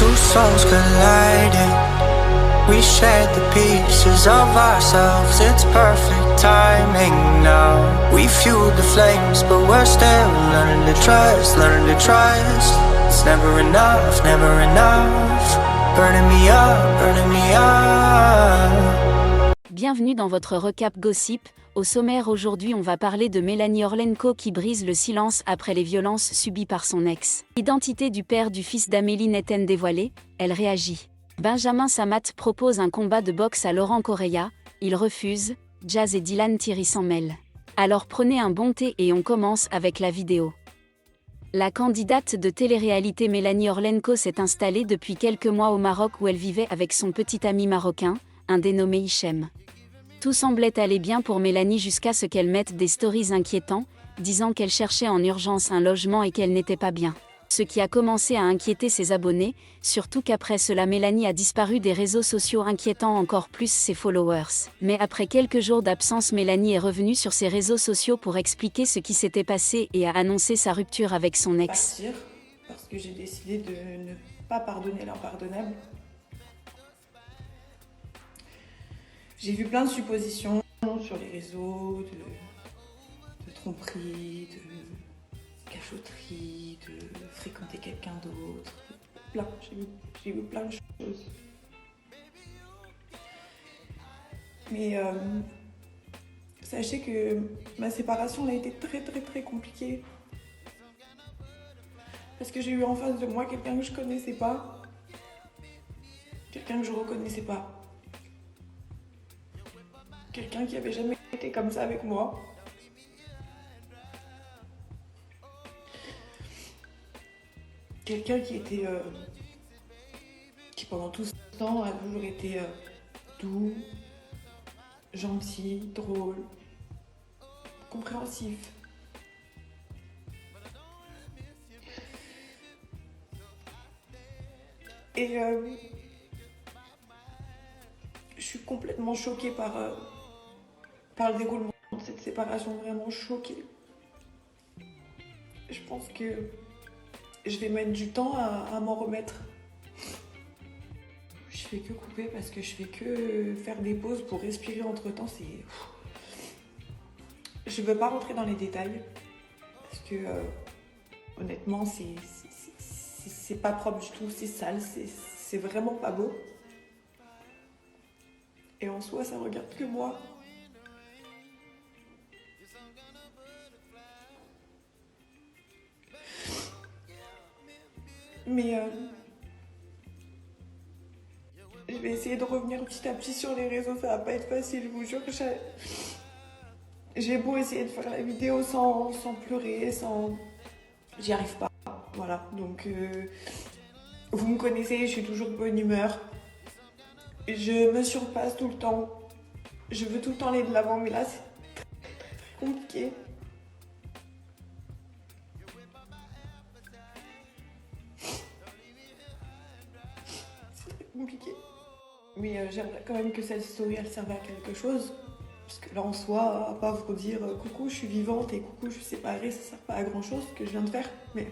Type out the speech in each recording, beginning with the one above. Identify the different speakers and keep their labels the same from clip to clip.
Speaker 1: Two souls colliding. We shared the pieces of ourselves. It's perfect timing now. We fueled the flames, but we're still learning to trust, learning to trust. It's never enough, never enough. Burning me up, burning me up.
Speaker 2: Bienvenue dans votre recap gossip. Au sommaire aujourd'hui on va parler de Mélanie Orlenko qui brise le silence après les violences subies par son ex. L'identité du père du fils d'Amélie Netten dévoilée, elle réagit. Benjamin Samat propose un combat de boxe à Laurent Correia, il refuse, Jazz et Dylan Thierry s'en mêlent. Alors prenez un bon thé et on commence avec la vidéo. La candidate de télé-réalité Mélanie Orlenko s'est installée depuis quelques mois au Maroc où elle vivait avec son petit ami marocain, un dénommé Hichem. Tout semblait aller bien pour Mélanie jusqu'à ce qu'elle mette des stories inquiétants, disant qu'elle cherchait en urgence un logement et qu'elle n'était pas bien. Ce qui a commencé à inquiéter ses abonnés, surtout qu'après cela Mélanie a disparu des réseaux sociaux inquiétant encore plus ses followers. Mais après quelques jours d'absence Mélanie est revenue sur ses réseaux sociaux pour expliquer ce qui s'était passé et a annoncé sa rupture avec son ex.
Speaker 3: Partir parce que j'ai décidé de ne pas pardonner l'impardonnable. J'ai vu plein de suppositions sur les réseaux, de tromperie, de cachotterie, de fréquenter quelqu'un d'autre. J'ai vu plein de choses. Mais sachez que ma séparation a été très compliquée. Parce que j'ai eu en face de moi quelqu'un que je connaissais pas. Quelqu'un que je reconnaissais pas. Quelqu'un qui avait jamais été comme ça avec moi. Quelqu'un qui pendant tout ce temps a toujours été doux, gentil, drôle, compréhensif. Et je suis complètement choquée par le déroulement de cette séparation, vraiment choquée. Je pense que je vais mettre du temps à m'en remettre. Je fais que couper parce que je fais que faire des pauses pour respirer entre temps. Je veux pas rentrer dans les détails parce que honnêtement c'est pas propre du tout, c'est sale, c'est vraiment pas beau. Et en soi ça regarde que moi. Mais je vais essayer de revenir petit à petit sur les réseaux, ça va pas être facile, je vous jure. J'ai beau essayer de faire la vidéo sans pleurer, j'y arrive pas. Voilà, donc vous me connaissez, je suis toujours de bonne humeur. Je me surpasse tout le temps. Je veux tout le temps aller de l'avant, mais là c'est très compliqué. Compliqué. Mais j'aimerais quand même que cette story elle serve à quelque chose. Parce que là en soi, à part vous dire coucou je suis vivante et coucou je suis séparée, ça sert pas à grand chose ce que je viens de faire. Mais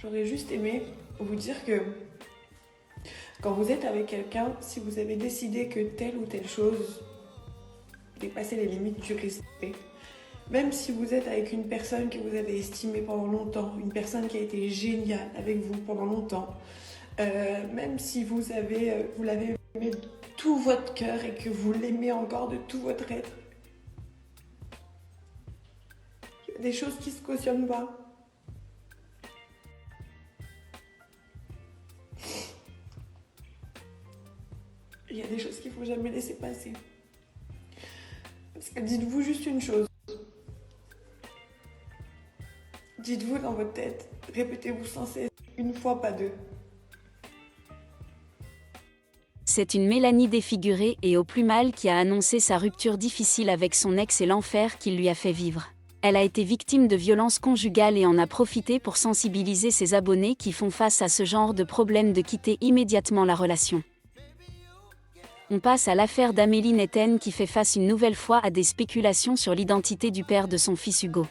Speaker 3: j'aurais juste aimé vous dire que quand vous êtes avec quelqu'un, si vous avez décidé que telle ou telle chose dépassait les limites du respect, même si vous êtes avec une personne que vous avez estimée pendant longtemps, une personne qui a été géniale avec vous pendant longtemps, même si vous l'avez aimé de tout votre cœur et que vous l'aimez encore de tout votre être, il y a des choses qui se cautionnent pas. Il y a des choses qu'il faut jamais laisser passer. Parce que dites-vous juste une chose. Dites-vous dans votre tête, répétez-vous sans cesse, une fois, pas deux.
Speaker 2: C'est une Mélanie défigurée et au plus mal qui a annoncé sa rupture difficile avec son ex et l'enfer qu'il lui a fait vivre. Elle a été victime de violences conjugales et en a profité pour sensibiliser ses abonnés qui font face à ce genre de problème de quitter immédiatement la relation. On passe à l'affaire d'Amélie Netten qui fait face une nouvelle fois à des spéculations sur l'identité du père de son fils Hugo.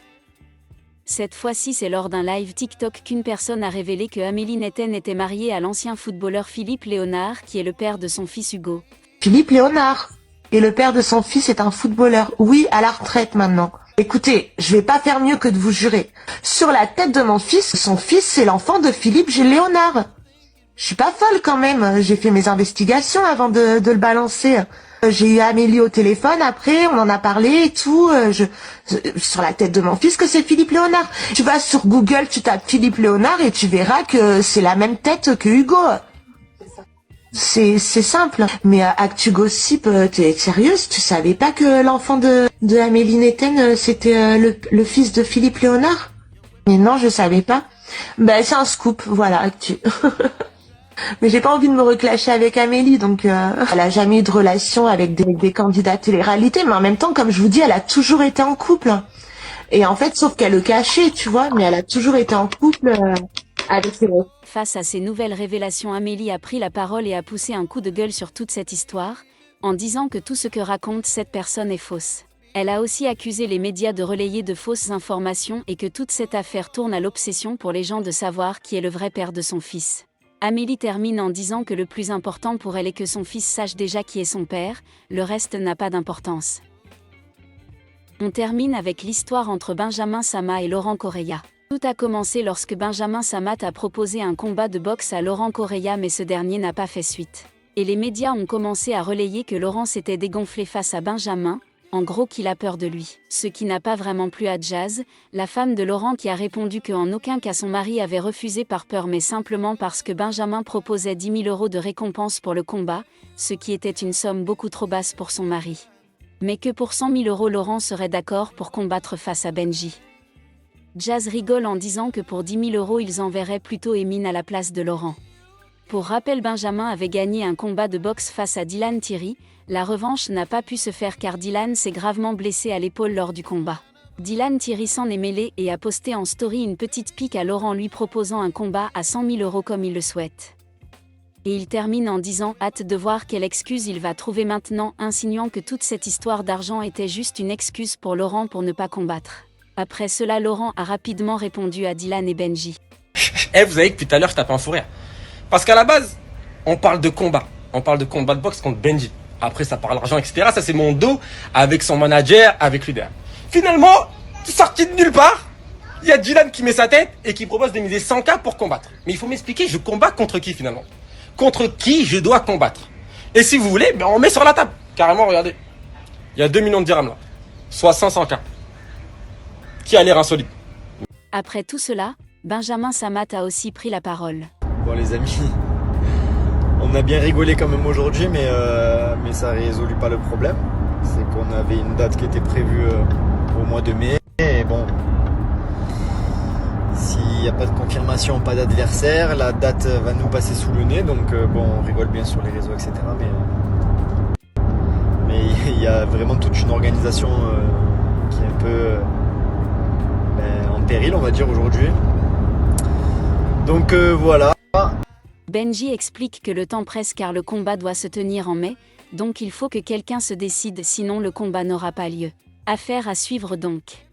Speaker 2: Cette fois-ci, c'est lors d'un live TikTok qu'une personne a révélé que Amélie Netten était mariée à l'ancien footballeur Philippe Léonard, qui est le père de son fils Hugo.
Speaker 4: Philippe Léonard. Et le père de son fils est un footballeur. Oui, à la retraite maintenant. Écoutez, je vais pas faire mieux que de vous jurer. Sur la tête de mon fils, son fils, c'est l'enfant de Philippe Léonard. Je suis pas folle quand même. J'ai fait mes investigations avant de le balancer. J'ai eu Amélie au téléphone après, on en a parlé et tout. Sur la tête de mon fils que c'est Philippe Léonard. Tu vas sur Google, tu tapes Philippe Léonard et tu verras que c'est la même tête que Hugo. C'est simple. Mais Actu Gossip, t'es sérieuse? Tu savais pas que l'enfant de Amélie Netten, c'était le fils de Philippe Léonard? Mais non, je savais pas. Ben c'est un scoop, voilà, Actu. Mais j'ai pas envie de me reclasher avec Amélie, donc elle a jamais eu de relation avec des candidats télé-réalité, mais en même temps, comme je vous dis, elle a toujours été en couple. Et en fait, sauf qu'elle le cachait, tu vois, mais elle a toujours été en couple avec ses...
Speaker 2: Face à ces nouvelles révélations, Amélie a pris la parole et a poussé un coup de gueule sur toute cette histoire, en disant que tout ce que raconte cette personne est fausse. Elle a aussi accusé les médias de relayer de fausses informations et que toute cette affaire tourne à l'obsession pour les gens de savoir qui est le vrai père de son fils. Amélie termine en disant que le plus important pour elle est que son fils sache déjà qui est son père, le reste n'a pas d'importance. On termine avec l'histoire entre Benjamin Samat et Laurent Correia. Tout a commencé lorsque Benjamin Samat a proposé un combat de boxe à Laurent Correia, mais ce dernier n'a pas fait suite. Et les médias ont commencé à relayer que Laurent s'était dégonflé face à Benjamin, en gros qu'il a peur de lui. Ce qui n'a pas vraiment plu à Jazz, la femme de Laurent, qui a répondu qu'en aucun cas son mari avait refusé par peur mais simplement parce que Benjamin proposait 10 000 € de récompense pour le combat, ce qui était une somme beaucoup trop basse pour son mari. Mais que pour 100 000 € Laurent serait d'accord pour combattre face à Benji. Jazz rigole en disant que pour 10 000 € ils enverraient plutôt Emine à la place de Laurent. Pour rappel, Benjamin avait gagné un combat de boxe face à Dylan Thierry. La revanche n'a pas pu se faire car Dylan s'est gravement blessé à l'épaule lors du combat. Dylan Thierry s'en est mêlé et a posté en story une petite pique à Laurent lui proposant un combat à 100 000 € comme il le souhaite. Et il termine en disant « Hâte de voir quelle excuse il va trouver maintenant », insinuant que toute cette histoire d'argent était juste une excuse pour Laurent pour ne pas combattre. Après cela, Laurent a rapidement répondu à Dylan et Benji.
Speaker 5: Vous savez que tout à l'heure je tape un fou rire. Parce qu'à la base, on parle de combat. On parle de combat de boxe contre Benji. Après, ça parle d'argent, etc. Ça, c'est mon dos avec son manager, avec lui derrière. Finalement, sorti de nulle part, il y a Dylan qui met sa tête et qui propose de miser 100K pour combattre. Mais il faut m'expliquer, je combats contre qui finalement? Contre qui je dois combattre? Et si vous voulez, on met sur la table. Carrément, regardez. Il y a 2 millions de dirhams là. Soit 500K. Qui a l'air insolite.
Speaker 2: Après tout cela, Benjamin Samat a aussi pris la parole.
Speaker 6: Bon les amis, on a bien rigolé quand même aujourd'hui, mais ça résolut pas le problème. C'est qu'on avait une date qui était prévue au mois de mai, et bon, s'il n'y a pas de confirmation, pas d'adversaire, la date va nous passer sous le nez, donc bon, on rigole bien sur les réseaux, etc. Mais il y a vraiment toute une organisation qui est un peu en péril, on va dire, aujourd'hui. Donc voilà.
Speaker 2: Benji explique que le temps presse car le combat doit se tenir en mai, donc il faut que quelqu'un se décide, sinon le combat n'aura pas lieu. Affaire à suivre donc.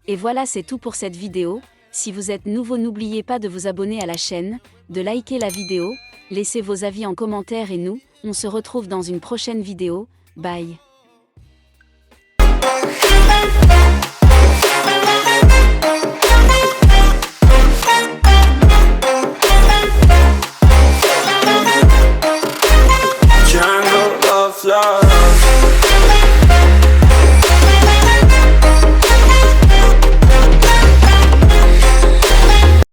Speaker 2: Et voilà, c'est tout pour cette vidéo. Si vous êtes nouveau, n'oubliez pas de vous abonner à la chaîne, de liker la vidéo, laissez vos avis en commentaire et nous, on se retrouve dans une prochaine vidéo. Bye.